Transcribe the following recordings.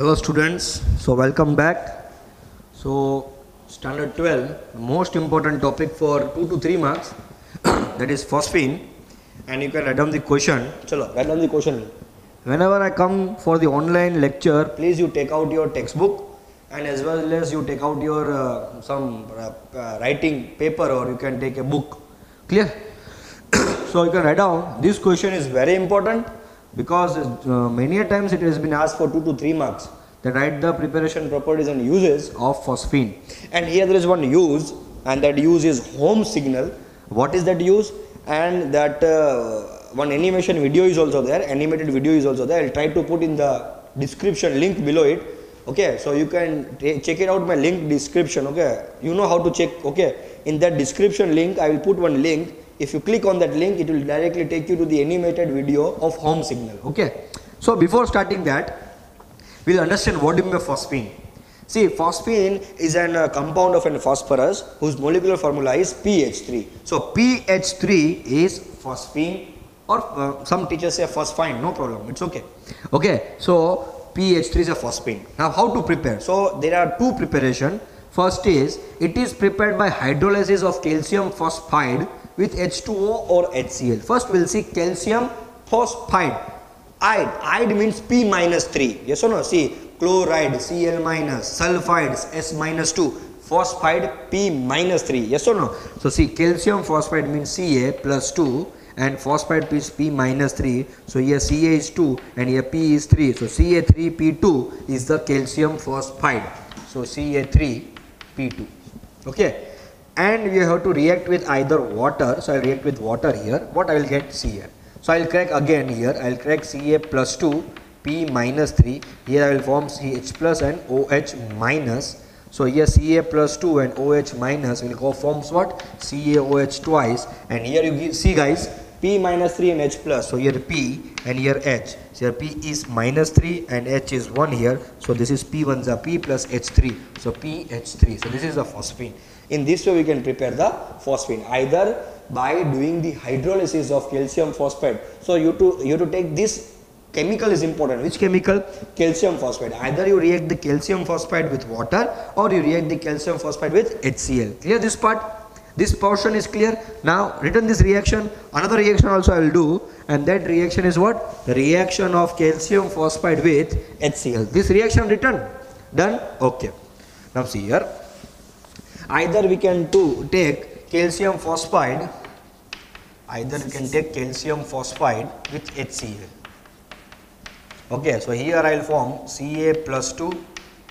Hello students, so welcome back. So standard 12, the most important topic for 2 to 3 marks that is phosphine, and you can write down the question. Chalo, write down the question. Whenever I come for the online lecture, please you take out your textbook and as well as you take out your writing paper, or you can take a book. Clear? So you can write down, this question is very important because many a times it has been asked for 2 to 3 marks, that write the preparation properties and uses of phosphine. And here there is one use, and that use is home signal. What is that use? And that one animation video is also there, animated video is also there. I'll try to put in the description link below it. Okay, so you can check it out, my link description. Okay, you know how to check. Okay, in that description link I will put one link. If you click on that link, it will directly take you to the animated video of home signal. Okay, so before starting that, we'll understand what is phosphine. See, phosphine is a compound of a phosphorus whose molecular formula is PH3. So PH3 is phosphine, or some teachers say phosphine, no problem, it's okay. Okay, so PH3 is a phosphine. Now how to prepare? So there are two preparation. First is, it is prepared by hydrolysis of calcium phosphide with H2O or HCl. First we'll see calcium phosphide. Ide means P minus 3. Yes or no? See, chloride Cl minus, sulfides S minus 2, phosphide P minus 3. Yes or no? So see, calcium phosphide means Ca plus 2 and phosphide is P minus 3. So here Ca is 2 and here P is 3. So Ca3P2 is the calcium phosphide. So Ca3P2. Okay. And we have to react with either water. So I will react with water here. What I will get? Ca. So I will crack again here. I will crack Ca plus 2, P minus 3. Here I will form CH plus and OH minus. So here Ca plus 2 and OH minus will go forms what? CaOH twice. And here you see guys, P minus 3 and H plus. So here P and here H. So here P is minus 3 and H is 1 here. So this is P1 is P plus H3. So PH3. So this is the phosphine. In this way we can prepare the phosphine either by doing the hydrolysis of calcium phosphide. So you to take this chemical is important. Which chemical? Calcium phosphide. Either you react the calcium phosphide with water or you react the calcium phosphide with HCl. Clear this part? This portion is clear. Now written this reaction. Another reaction also I will do, and that reaction is what? The reaction of calcium phosphide with HCl. This reaction written. Done? Okay. Now see here. Either we can take calcium phosphide. Either we can take calcium phosphide with HCl. Okay, so here I will form Ca plus 2,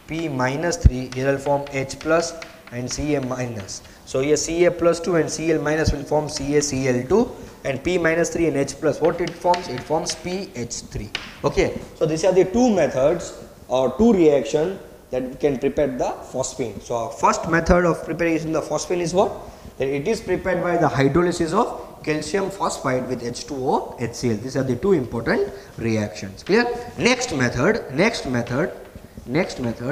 P minus 3. Here I will form H plus and Ca minus. So here Ca plus 2 and Cl minus will form CaCl2, and P minus 3 and H plus. What it forms? It forms PH3. Okay, so these are the two methods or two reactions that can prepare the phosphine. So our first method of preparation the phosphine is what? That it is prepared by the hydrolysis of calcium phosphide with H2O HCl. These are the two important reactions. Clear? Next method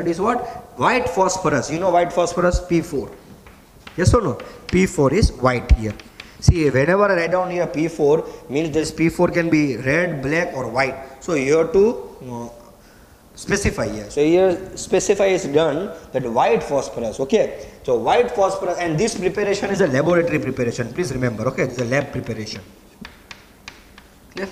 is what? White phosphorus. You know white phosphorus? P4. Yes or no? P4 is white here. See, whenever I write down here P4 means this P4 can be red, black or white. So you have to specify here. So here specify is done that white phosphorus. Okay, so white phosphorus, and this preparation is a laboratory preparation. Please remember. Okay, this is a lab preparation. Clear?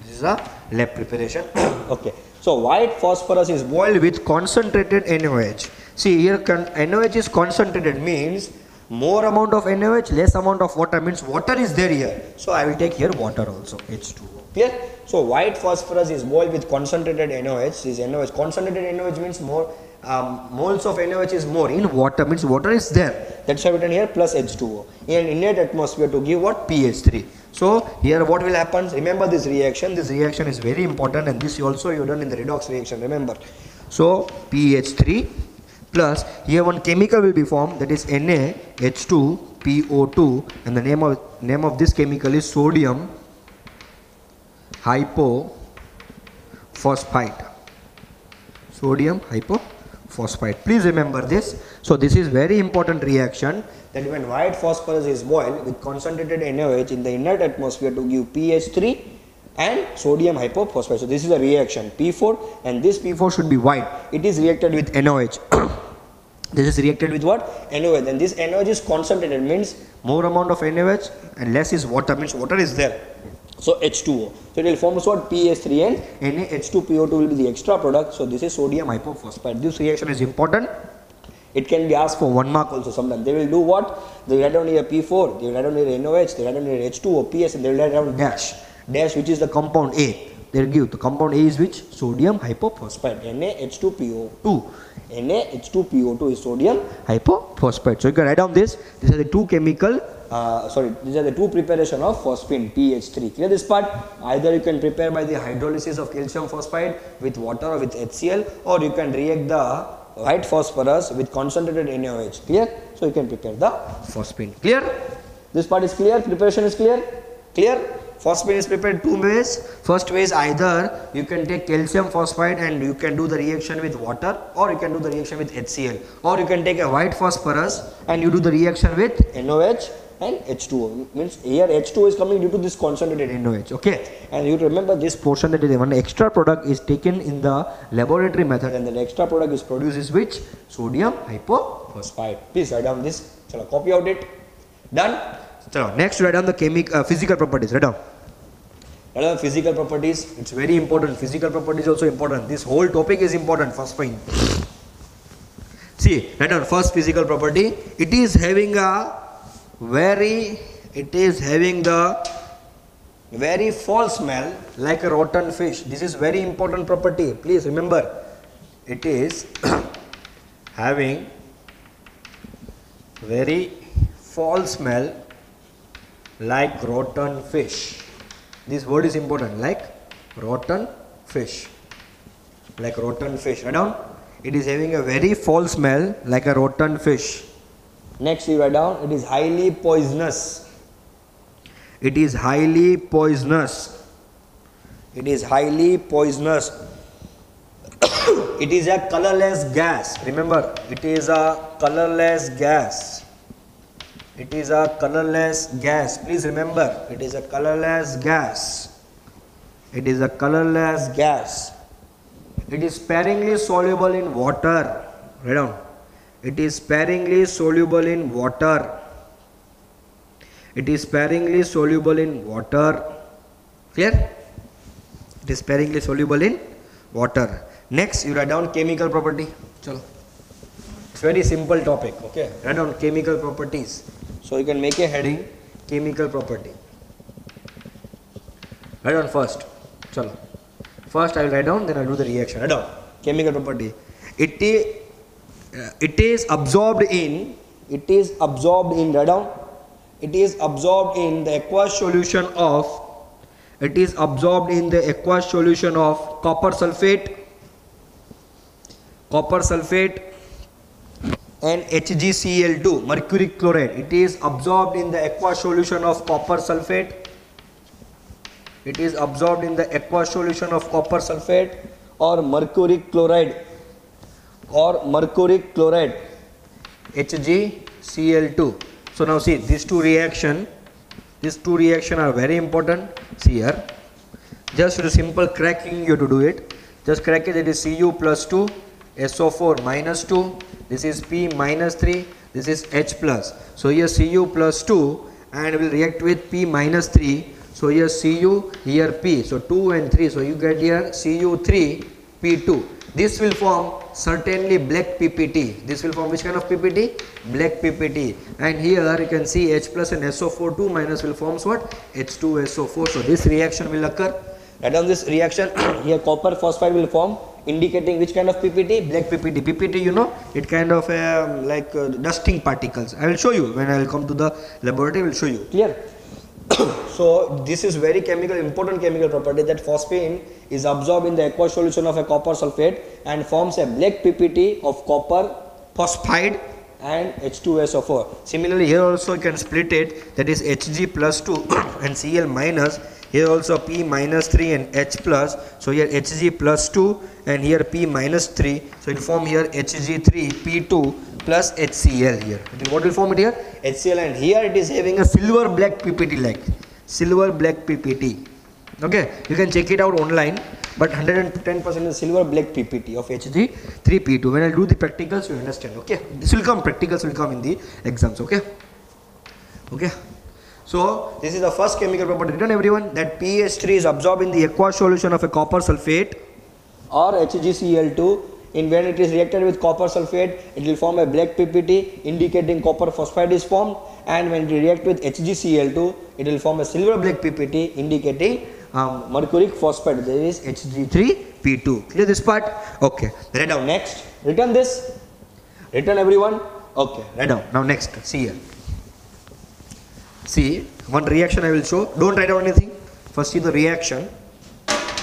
This is a lab preparation. Okay, so white phosphorus is boiled with concentrated NaOH. See here, NaOH is concentrated means more amount of NaOH, less amount of water, means water is there here. So I will take here water also, H2O. Clear? So white phosphorus is boiled with concentrated NaOH. This NaOH, concentrated NaOH means more moles of NaOH is more in water, means water is there. That's why written here plus H2O. In innate atmosphere to give what? PH3. So here what will happen? Remember this reaction. This reaction is very important, and this also you done in the redox reaction. Remember. So PH3 plus here one chemical will be formed, that is NaH2PO2, and the name of this chemical is sodium hypophosphite. Sodium hypophosphite. Please remember this. So this is very important reaction, that when white phosphorus is boiled with concentrated NaOH in the inert atmosphere to give PH3 and sodium hypophosphate. So this is a reaction P4, and this P4 should be white. It is reacted with NOH. This is reacted with what? NOH. And this NOH is concentrated, means more amount of NOH and less is water, means water is there. So H2O. So it will form what? PH3 and NaH2PO2 will be the extra product. So this is sodium hypophosphate. This reaction is important. It can be asked for 1 mark also sometimes. They will do what? They will write down here P4, they will write down here NOH, they will write down here H2O, PS, and they will write down dash. Dash, which is the compound A. They will give the compound A is which? Sodium hypophosphate. NaH2PO2. NaH2PO2 is sodium hypophosphate. So you can write down this. These are the two chemical, these are the two preparation of phosphine PH3. Clear this part? Either you can prepare by the hydrolysis of calcium phosphide with water or with HCl, or you can react the white phosphorus with concentrated NaOH. Clear? So you can prepare the phosphine. Clear? This part is clear? Preparation is clear? Clear? Phosphine is prepared two ways. First way is either you can take calcium phosphide and you can do the reaction with water, or you can do the reaction with HCl, or you can take a white phosphorus and you do the reaction with NOH and H2O. Means here H2O is coming due to this concentrated NOH. Okay, and you remember this portion, that is one extra product is taken in the laboratory method, and the extra product is produced is which? Sodium hypophosphite. Please write down this. Chalo, copy out it. Done. Chalo, next write down the physical properties. Write down. Physical properties, it's very important. Physical properties also important. This whole topic is important. Phosphine. See, write down first physical property. It is having the very foul smell like a rotten fish. This is very important property. Please remember, it is having very foul smell like rotten fish. This word is important, like rotten fish. Like rotten fish. Write down. It is having a very foul smell like a rotten fish. Next you write down, it is highly poisonous. It is highly poisonous. It is highly poisonous. It is a colorless gas. Remember, it is a colorless gas. It is a colorless gas. Please remember, it is a colorless gas. It is a colorless gas. It is sparingly soluble in water. Write down. It is sparingly soluble in water. It is sparingly soluble in water. Clear? It is sparingly soluble in water. Next, you write down chemical property. Chalo. It's very simple topic. Okay. Write down chemical properties. So you can make a heading, chemical property. Write down first. Chalo. First I will write down, then I will do the reaction. Write down. Chemical property. It is absorbed in, write down. It is absorbed in the aqueous solution of, copper sulfate and HgCl2, mercury chloride. It is absorbed in the aqueous solution of copper sulfate. It is absorbed in the aqueous solution of copper sulfate or mercury chloride. HgCl2. So now see, these two reaction are very important. See here, just with a simple cracking you have to do it. Just crack it. It is Cu plus 2, SO4 minus 2. This is P minus 3. This is H plus. So here Cu plus 2 and will react with P minus 3. So here Cu, here P. So 2 and 3. So you get here Cu3, P2. This will form certainly black PPT. This will form which kind of PPT? Black PPT. And here you can see H plus and SO4 2 minus will forms what? H2SO4. So this reaction will occur. Write down this reaction. Here copper phosphide will form, indicating which kind of PPT? Black PPT. PPT, you know, it kind of dusting particles. I will show you when I will come to the laboratory. I will show you. Clear? So this is very important chemical property, that phosphine is absorbed in the aqueous solution of a copper sulfate and forms a black PPT of copper phosphide and H2SO4. Similarly, here also you can split it, that is Hg plus 2 and Cl minus. Here also P minus 3 and H plus. So here Hg plus 2 and here P minus 3. So it will form here Hg3 P2 plus HCl here. What will form it here? HCl, and here it is having a silver black PPT, like silver black PPT. Okay, you can check it out online, but 110% is silver black PPT of Hg3P2. When I do the practicals, you understand. Okay, this will come, practicals will come in the exams. Okay. Okay. So this is the first chemical property written, everyone, that PH3 is absorbed in the aqueous solution of a copper sulfate or HgCl2. In when it is reacted with copper sulfate, it will form a black PPT indicating copper phosphide is formed, and when it react with HgCl2, it will form a silver black PPT indicating mercuric phosphide. There is Hg3P2. Clear this part? Okay. Write down next. Written this? Written, everyone? Okay. Write down. Now next. See here. See, one reaction I will show. Don't write down anything. First see the reaction.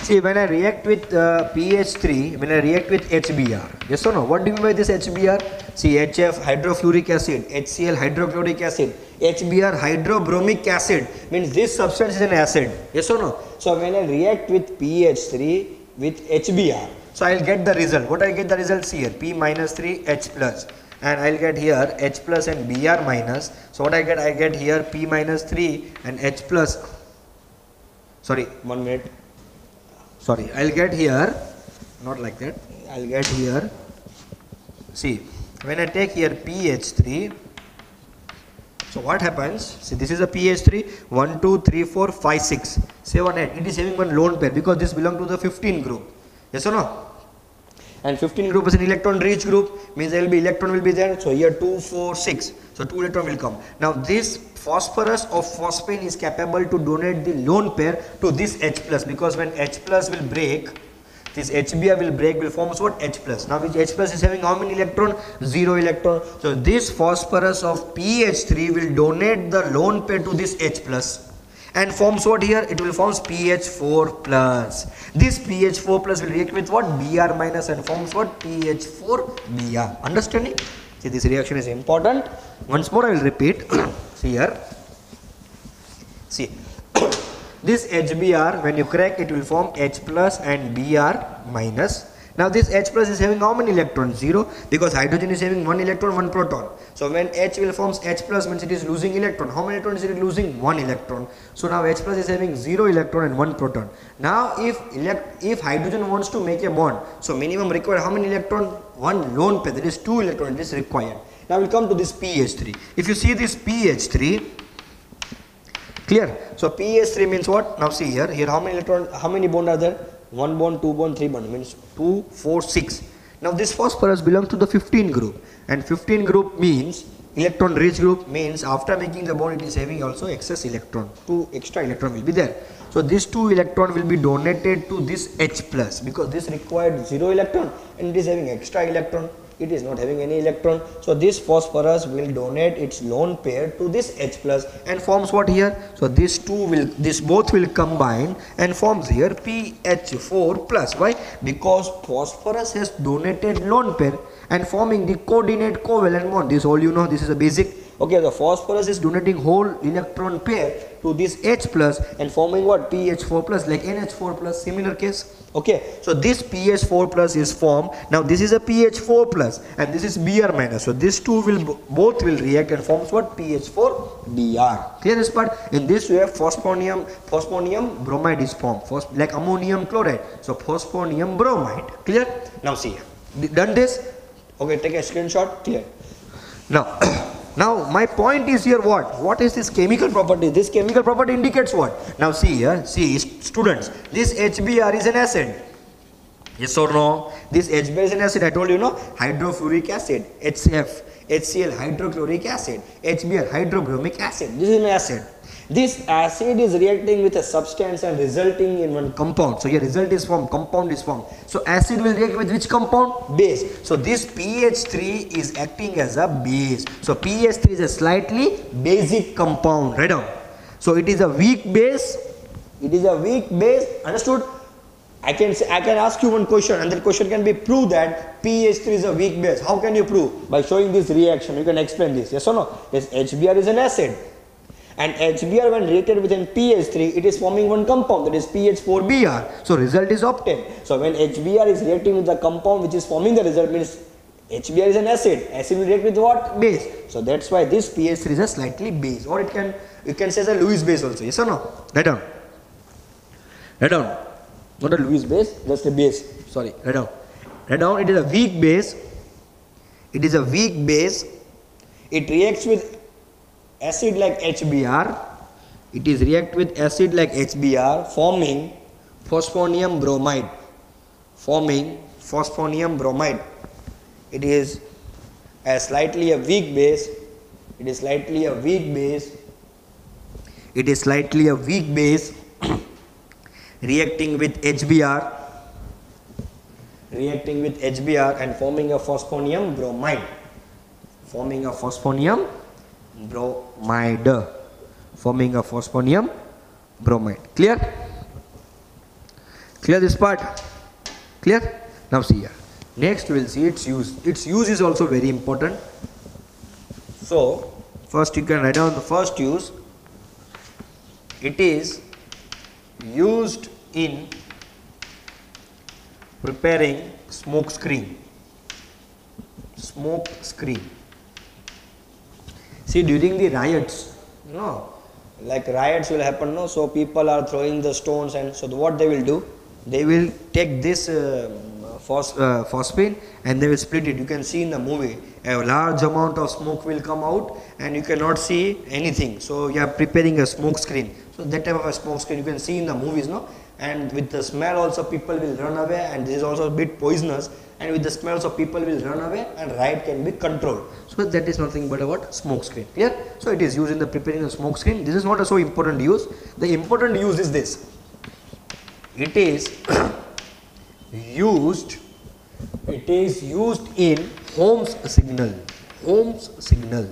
See, when I react with PH3, when I react with HBr, yes or no? What do you mean by this HBr? See, HF hydrofluoric acid, HCl hydrochloric acid, HBr hydrobromic acid, means this substance is an acid, yes or no? So when I react with PH3 with HBr, so I will get the result. What I get the results here? P minus 3 H plus, and I will get here H plus and Br minus. So what I get? I get here P minus 3 and H plus. Sorry, 1 minute. Sorry, I'll get here, not like that, I'll get here, see, when I take here PH3, so what happens, see, this is a PH3, 1, 2, 3, 4, 5, 6, 7, 8, it is having one lone pair because this belongs to the 15 group, yes or no? And 15 group is an electron rich group, means there will be electron will be there, so here 2, 4, 6, so 2 electron will come. Now this phosphorus of phosphine is capable to donate the lone pair to this H plus, because when H plus will break, this HBr will break, will form what? H plus. Now which H plus is having how many electron? 0 electron. So this phosphorus of PH3 will donate the lone pair to this H plus and forms what here? It will form PH4 plus. This PH4 plus will react with what? Br minus and forms what? PH4Br. Understanding? See, this reaction is important. Once more I will repeat. See here. See. This HBr, when you crack, it will form H plus and Br minus. Now this H plus is having how many electrons? 0, because hydrogen is having 1 electron, 1 proton. So when H will forms H plus, means it is losing electron. How many electrons is it losing? 1 electron. So now H plus is having 0 electron and 1 proton. Now if hydrogen wants to make a bond, so minimum required how many electron? 1 lone pair, that is 2 electron, it is required. Now we'll come to this PH3. If you see this PH3, clear? So PH3 means what? Now see here how many electron, how many bond are there? 1 bond, 2 bond, 3 bond, means 2, 4, 6. Now this phosphorus belongs to the 15 group, and 15 group means electron rich group, means after making the bond it is having also excess electron, 2 extra electron will be there. So this 2 electron will be donated to this H plus, because this required 0 electron and it is having extra electron. It is not having any electron. So this phosphorus will donate its lone pair to this H plus and forms what here? So this both will combine and forms here PH4 plus. Why? Because phosphorus has donated lone pair and forming the coordinate covalent bond. This all you know, this is a basic. Okay, the phosphorus is donating whole electron pair to this H plus and forming what? PH4 plus, like NH4 plus, similar case. Okay, so this PH4 plus is formed. Now this is a PH4 plus and this is Br minus. So these two will both will react and forms what? PH4Br. Clear this part? In this we have phosphonium bromide is formed, like ammonium chloride. So phosphonium bromide. Clear? Now see, done this. Okay, take a screenshot. Clear? Now. Now my point is here what? What is this chemical property? This chemical property indicates what? Now see here, see students, this HBr is an acid. Yes or no? This HBr is an acid, I told you no? Hydrofluoric acid, HCl, HCl hydrochloric acid, HBr hydrobromic acid. This is an acid. This acid is reacting with a substance and resulting in one compound. So here result is formed, compound is formed. So acid will react with which compound? Base. So this PH3 is acting as a base. So PH3 is a slightly basic compound. Right down. So it is a weak base. It is a weak base. Understood? I can ask you one question and that question can be prove that PH3 is a weak base. How can you prove? By showing this reaction. You can explain this. Yes or no? Yes, HBr is an acid. And HBr when reacted with an PH3, it is forming one compound, that is PH4Br. So result is obtained. So when HBr is reacting with the compound which is forming the result, means HBr is an acid. Acid will react with what? Base. So that's why this PH3 is a slightly base, or you can say it's a Lewis base also. Yes or no? Right on. Write down. Not a Lewis base, just a base. Sorry, write down. Write down. It is a weak base. It is a weak base. It reacts with acid like HBr. It is react with acid like HBr, forming phosphonium bromide. Forming phosphonium bromide. It is a slightly a weak base. It is slightly a weak base. It is slightly a weak base reacting with HBr. Reacting with HBr and forming a phosphonium bromide. Forming a phosphonium bromide. Forming a phosphonium bromide. Clear? Clear this part? Clear? Now see here. Next we will see its use. Its use is also very important. So first you can write down the first use. It is used in preparing smoke screen. Smoke screen. See, during the riots, like riots will happen, no? So people are throwing the stones, and so what they will do, they will take this phosphine and they will split it. You can see in the movie, a large amount of smoke will come out and you cannot see anything. So you are preparing a smoke screen. So that type of a smoke screen you can see in the movies, no? And with the smell also people will run away, and this is also a bit poisonous, and with the smell also people will run away and riot can be controlled. So that is nothing but about smoke screen. Clear? So it is used in the preparing the smoke screen. This is not a so important use. The important use is this. It is used in Ohm's signal. Ohm's signal.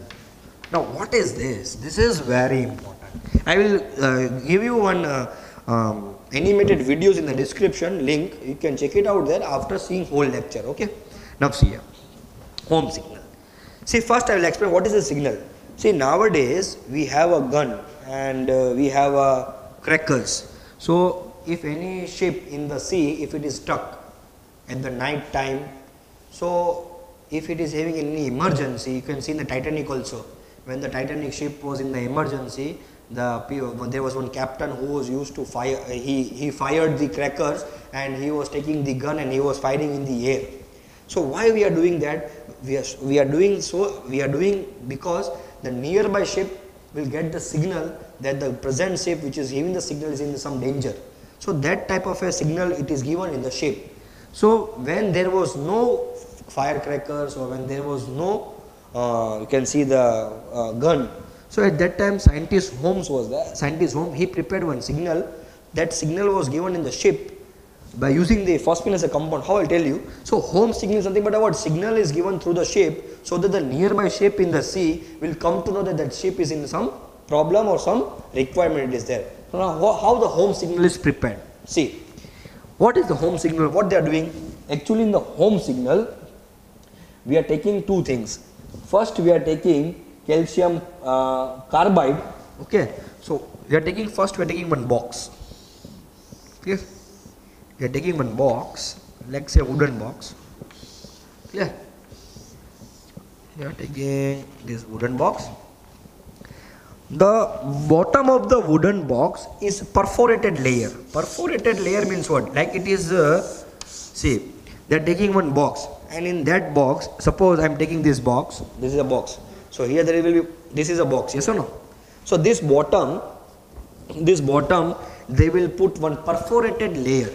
Now what is this? This is very important. I will give you one animated videos in the description link. You can check it out there after seeing whole lecture. Okay. Now see here. Ohm signal. See, first I will explain what is a signal. See, nowadays we have a gun and we have crackers. So if any ship in the sea, if it is stuck at the night time, so if it is having any emergency, you can see in the Titanic also, when the Titanic ship was in the emergency, there was one captain who was used to fire, he fired the crackers and he was taking the gun and he was firing in the air. So why we are doing that? We are doing because the nearby ship will get the signal that the present ship which is giving the signal is in some danger. So that type of a signal it is given in the ship. So when there was no firecrackers or when there was no you can see the gun. So at that time scientist Holmes was there. Scientist Holmes, he prepared one signal. That signal was given in the ship by using the phosphine as a compound. How I'll tell you. So Holmes signal is something but what signal is given through the ship so that the nearby ship in the sea will come to know that that ship is in some problem or some requirement it is there. Now how the Holmes signal is prepared. See, what is the Holmes signal? What they are doing? Actually in the Holmes signal we are taking two things. First we are taking calcium carbide. Okay, so we are taking one box. Clear? We are taking one box, let's say wooden box. Clear? We are taking this wooden box. The bottom of the wooden box is perforated layer. Perforated layer means what? Like it is, see, they are taking one box, and in that box, suppose I am taking this box. This is a box. So here there will be, this is a box, yes or no? So this bottom, they will put one perforated layer.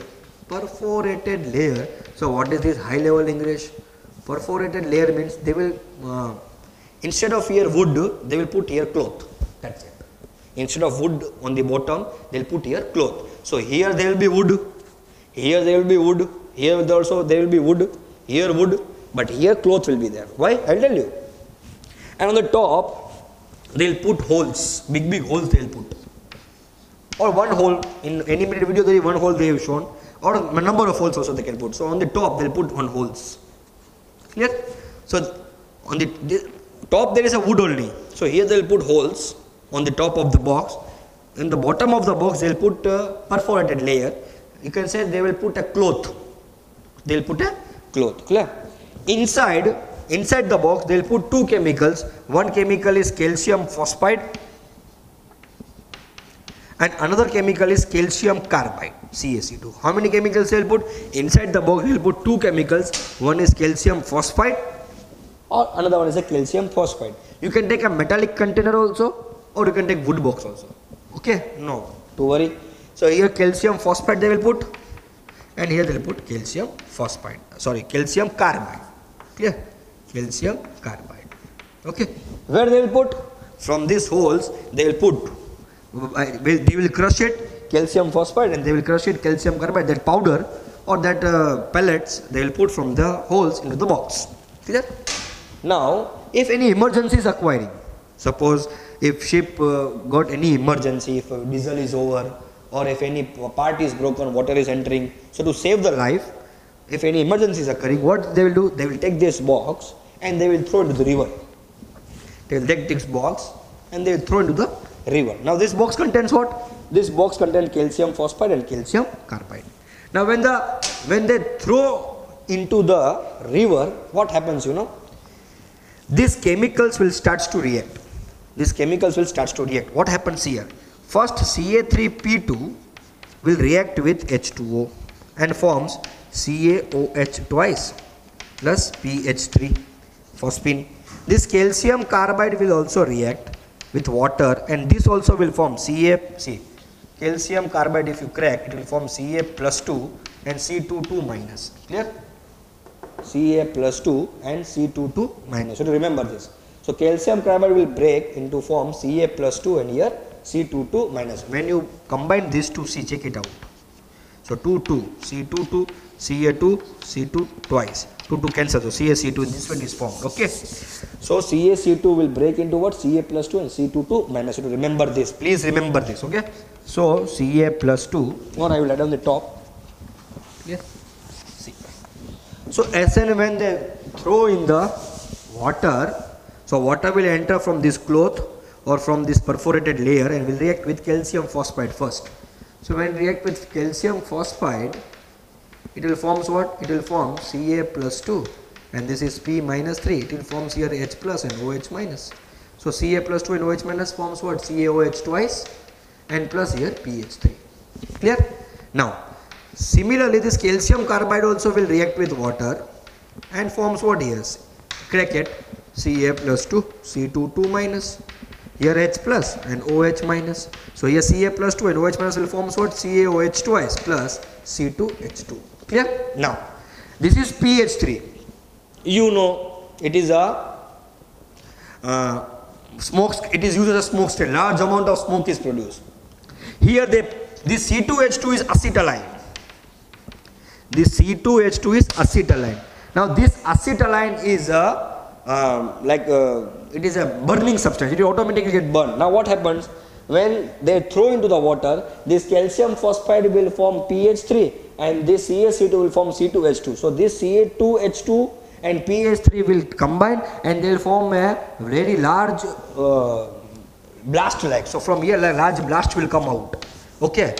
Perforated layer. So what is this high level English? Perforated layer means they will, instead of here wood, they will put here cloth. That's it. Instead of wood on the bottom, they will put here cloth. So here there will be wood, here there will be wood, here also there will be wood, here wood, but here cloth will be there. Why? I will tell you. And on the top, they will put holes, big holes they will put. Or one hole, in any video there is one hole they have shown, or a number of holes also they can put. So on the top they will put one holes. Clear? So on the top there is a wood only. So here they will put holes on the top of the box. In the bottom of the box they will put a perforated layer. You can say they will put a cloth. They will put a cloth. Clear? Inside the box they will put two chemicals. One chemical is calcium phosphide And another chemical is calcium carbide, CaC2. How many chemicals they will put? Inside the box we will put two chemicals. One is calcium phosphide or another one is a calcium phosphide. You can take a metallic container also, or you can take wood box also. Okay? No, don't worry. So here calcium phosphide they will put, and here they will put calcium phosphide. Sorry, calcium carbide. Clear? Calcium carbide. Okay? Where they will put? From these holes they will put. They will crush it calcium phosphide, and they will crush it calcium carbide. That powder or that pellets they will put from the holes into the box. Clear? Now, if any emergency is occurring, suppose if ship got any emergency, if diesel is over, or if any part is broken, water is entering, so to save the life, if any emergency is occurring, what they will do? They will take this box and they will throw it into the river. They will take this box and they will throw it into the river. Now this box contains what? This box contains calcium phosphide and calcium carbide. Now when they throw into the river, what happens, you know? These chemicals will start to react. These chemicals will start to react. What happens here? First Ca3P2 will react with H2O and forms CaOH twice plus PH3 phosphine. This calcium carbide will also react with water, and this also will form calcium carbide. If you crack, it will form Ca plus 2 and C22 minus. Clear? Ca plus 2 and C22 minus. So to remember this. So calcium carbide will break into form Ca plus 2 and here C22 minus. When you combine these two, see, check it out. So 2 C22 Ca2 C2 twice. 2 cancel. So CaC2 this one is formed. Okay. So CaC2 will break into what? Ca plus 2 and C22 minus. So to remember this. Please remember this. Okay. So Ca plus 2, or I will add on the top. Yes. See. So as and when they throw in the water, so water will enter from this cloth or from this perforated layer and will react with calcium phosphide first. So when react with calcium phosphide, it will form what? It will form Ca plus 2, and this is P minus 3. It will form here H plus and OH minus. So Ca plus 2 and OH minus forms what? CaOH twice and plus here PH3. Clear? Now similarly this calcium carbide also will react with water and forms what here? Crack it. Ca plus 2 C22 minus, here H plus and OH minus. So here Ca plus 2 and OH minus will form what? CaOH twice plus C2H2. Clear? Now this is PH3. You know it is a smoke. It is used as a smoke stain. Large amount of smoke is produced. Here this C2H2 is acetylene. This C2H2 is acetylene. Now this acetylene is a it is a burning substance. It will automatically get burned. Now what happens when they throw into the water? This calcium phosphide will form PH3 and this CaC2 will form C2H2. So this Ca2H2 and PH3 will combine and they will form a very large blast like. So from here a large blast will come out. Okay.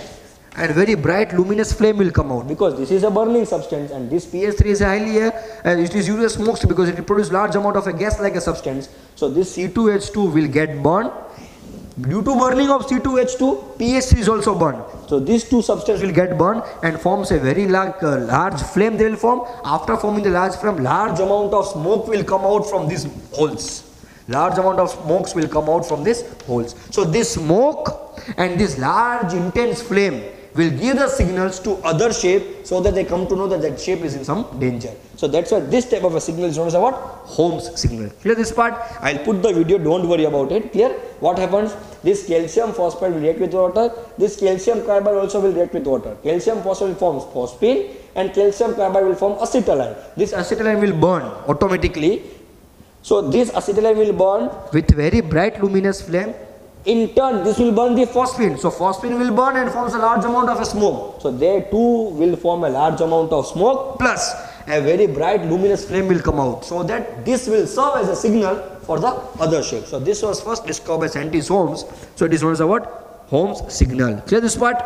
And very bright luminous flame will come out, because this is a burning substance and this PH3 is highly it is used as smokes because it will produce large amount of a gas like a substance. So this C2H2 will get burned. Due to burning of C2H2, PH3 is also burned. So these two substances will get burned and forms a very large flame they will form. After forming the large flame, large amount of smoke will come out from these holes. Large amount of smokes will come out from these holes. So this smoke and this large intense flame will give the signals to other shape so that they come to know that that shape is in some danger. So that's why this type of a signal is known as a what? Holmes signal. Clear this part? I'll put the video, don't worry about it. Clear? What happens? This calcium phosphide will react with water. This calcium carbide also will react with water. Calcium phosphide will form phosphine and calcium carbide will form acetylene. This acetylene will burn automatically. So this acetylene will burn with very bright luminous flame. In turn, this will burn the phosphine. So phosphine will burn and forms a large amount of a smoke. So they too will form a large amount of smoke plus a very bright luminous flame will come out. So that this will serve as a signal for the other shape. So this was first discovered by scientist Holmes. So it is known as a what? Holmes signal. Clear this part?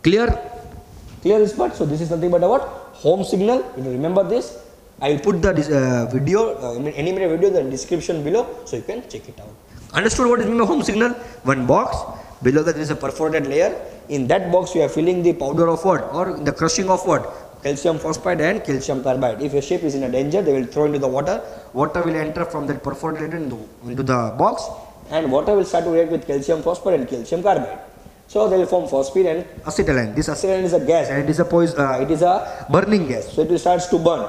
Clear? Clear this part? So this is nothing but a what? Holmes signal. You remember this? I will put the video, animated video in the description below so you can check it out. Understood what is mean by Holmes signal? One box, Below that there is a perforated layer. In that box you are filling the powder of what, or the crushing of what, calcium phosphide and calcium carbide. If a ship is in a danger, they will throw into the water. Water will enter from that perforated layer into the box, and water will start to react with calcium phosphide and calcium carbide. So they will form phosphine and acetylene. This acetylene is a gas and it is a burning gas. So it will start to burn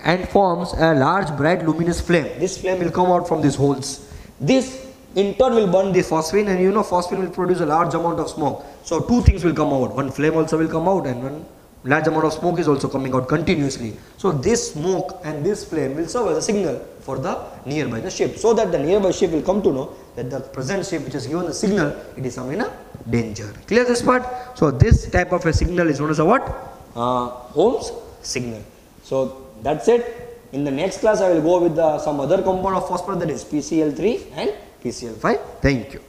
and forms a large bright luminous flame. This flame will come out from these holes. This in turn will burn the phosphine, and you know phosphine will produce a large amount of smoke. So two things will come out. One flame also will come out, and one large amount of smoke is also coming out continuously. So this smoke and this flame will serve as a signal for the nearby the ship, so that the nearby ship will come to know that the present ship which is given the signal, it is some in a danger. Clear this part? So this type of a signal is known as a what? Ohm's signal. So that's it. In the next class I will go with some other compound of phosphorus, that is PCl3 and PCl5. Thank you.